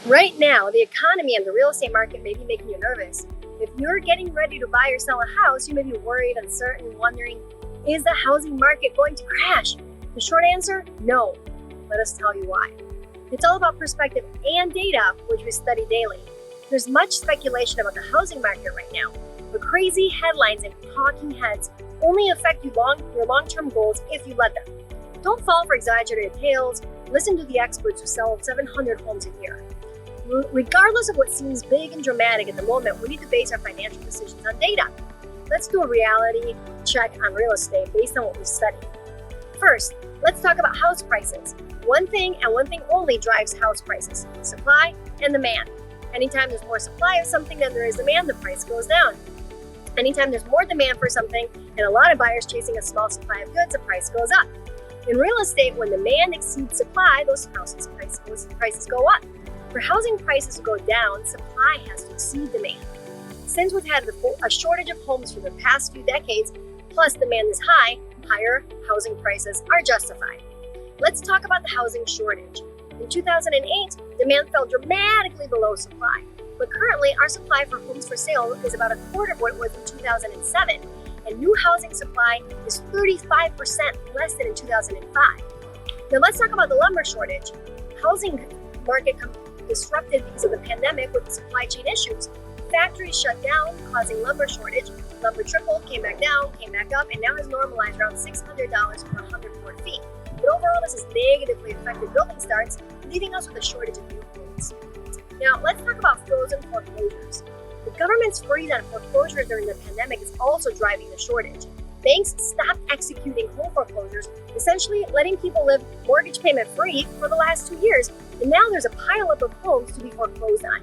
Right now, the economy and the real estate market may be making you nervous. If you're getting ready to buy or sell a house, you may be worried, uncertain, wondering, is the housing market going to crash? The short answer, no. Let us tell you why. It's all about perspective and data, which we study daily. There's much speculation about the housing market right now, but crazy headlines and talking heads only affect your long-term goals if you let them. Don't fall for exaggerated tales. Listen to the experts who sell 700 homes a year. Regardless of what seems big and dramatic at the moment, we need to base our financial decisions on data. Let's do a reality check on real estate based on what we've studied. First, let's talk about house prices. One thing and one thing only drives house prices: supply and demand. Anytime there's more supply of something than there is demand, the price goes down. Anytime there's more demand for something and a lot of buyers chasing a small supply of goods, the price goes up. In real estate, when demand exceeds supply, those houses' prices go up. For housing prices to go down, supply has to exceed demand. Since we've had a shortage of homes for the past few decades, plus demand is high, higher housing prices are justified. Let's talk about the housing shortage. In 2008, demand fell dramatically below supply, but currently our supply for homes for sale is about a quarter of what it was in 2007, and new housing supply is 35% less than in 2005. Now let's talk about the lumber shortage. Housing market disrupted because of the pandemic with the supply chain issues. Factories shut down, causing lumber shortage. Lumber tripled, came back down, came back up, and now has normalized around $600 per 100 board feet. But overall, this has negatively affected building starts, leaving us with a shortage of new homes. Now, let's talk about frozen foreclosures. The government's freeze on foreclosures during the pandemic is also driving the shortage. Banks stopped executing home foreclosures, essentially letting people live mortgage payment free for the last 2 years, and now there's a pileup of homes to be foreclosed on.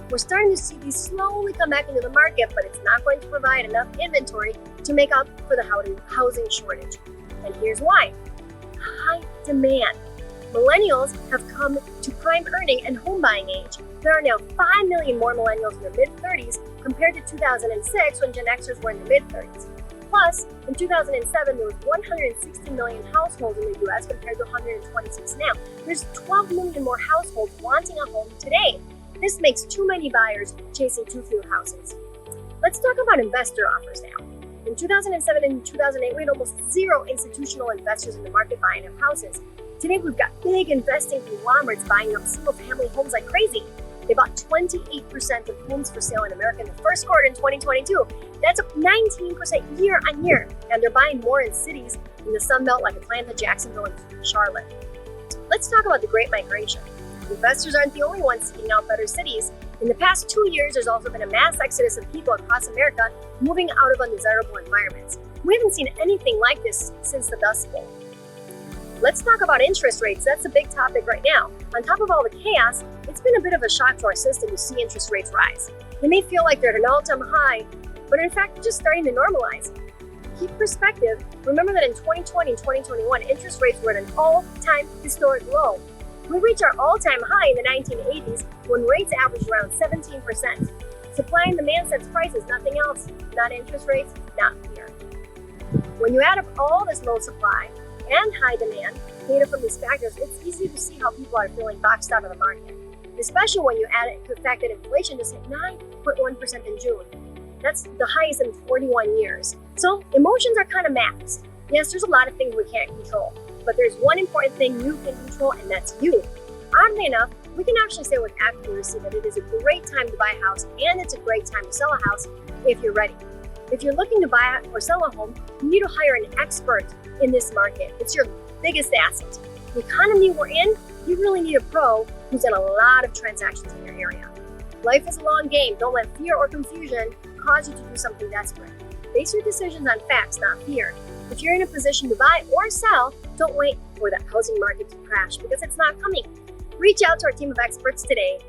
We're starting to see these slowly come back into the market, but it's not going to provide enough inventory to make up for the housing shortage. And here's why. High demand. Millennials have come to prime earning and home buying age. There are now 5 million more millennials in their mid-30s compared to 2006 when Gen Xers were in their mid-30s. Plus, in 2007, there was 160 million households in the U.S. compared to 126 now. There's 12 million more households wanting a home today. This makes too many buyers chasing too few houses. Let's talk about investor offers now. In 2007 and 2008, we had almost zero institutional investors in the market buying up houses. Today, we've got big investing conglomerates buying up single-family homes like crazy. They bought 28% of homes for sale in America in the first quarter in 2022. That's up 19% year on year. And they're buying more in cities in the Sun Belt like Atlanta, Jacksonville, and Charlotte. Let's talk about the Great Migration. Investors aren't the only ones seeking out better cities. In the past 2 years, there's also been a mass exodus of people across America moving out of undesirable environments. We haven't seen anything like this since the Dust Bowl. Let's talk about interest rates. That's a big topic right now. On top of all the chaos, it's been a bit of a shock to our system to see interest rates rise. They may feel like they're at an all-time high, but in fact, they're just starting to normalize. To keep perspective, remember that in 2020 and 2021, interest rates were at an all-time historic low. We reached our all-time high in the 1980s when rates averaged around 17%. Supply and demand sets prices, nothing else, not interest rates, not fear. When you add up all this low supply and high demand data from these factors, it's easy to see how people are feeling boxed out of the market, especially when you add it to the fact that inflation just hit 9.1% in June. That's the highest in 41 years. So emotions are kind of maxed. Yes, there's a lot of things we can't control, but there's one important thing you can control, and that's you. Oddly enough, we can actually say with accuracy that it is a great time to buy a house and it's a great time to sell a house if you're ready. If you're looking to buy or sell a home, you need to hire an expert in this market. It's your biggest asset. The economy we're in, you really need a pro who's done a lot of transactions in your area. Life is a long game. Don't let fear or confusion cause you to do something desperate. Base your decisions on facts, not fear. If you're in a position to buy or sell, don't wait for the housing market to crash because it's not coming. Reach out to our team of experts today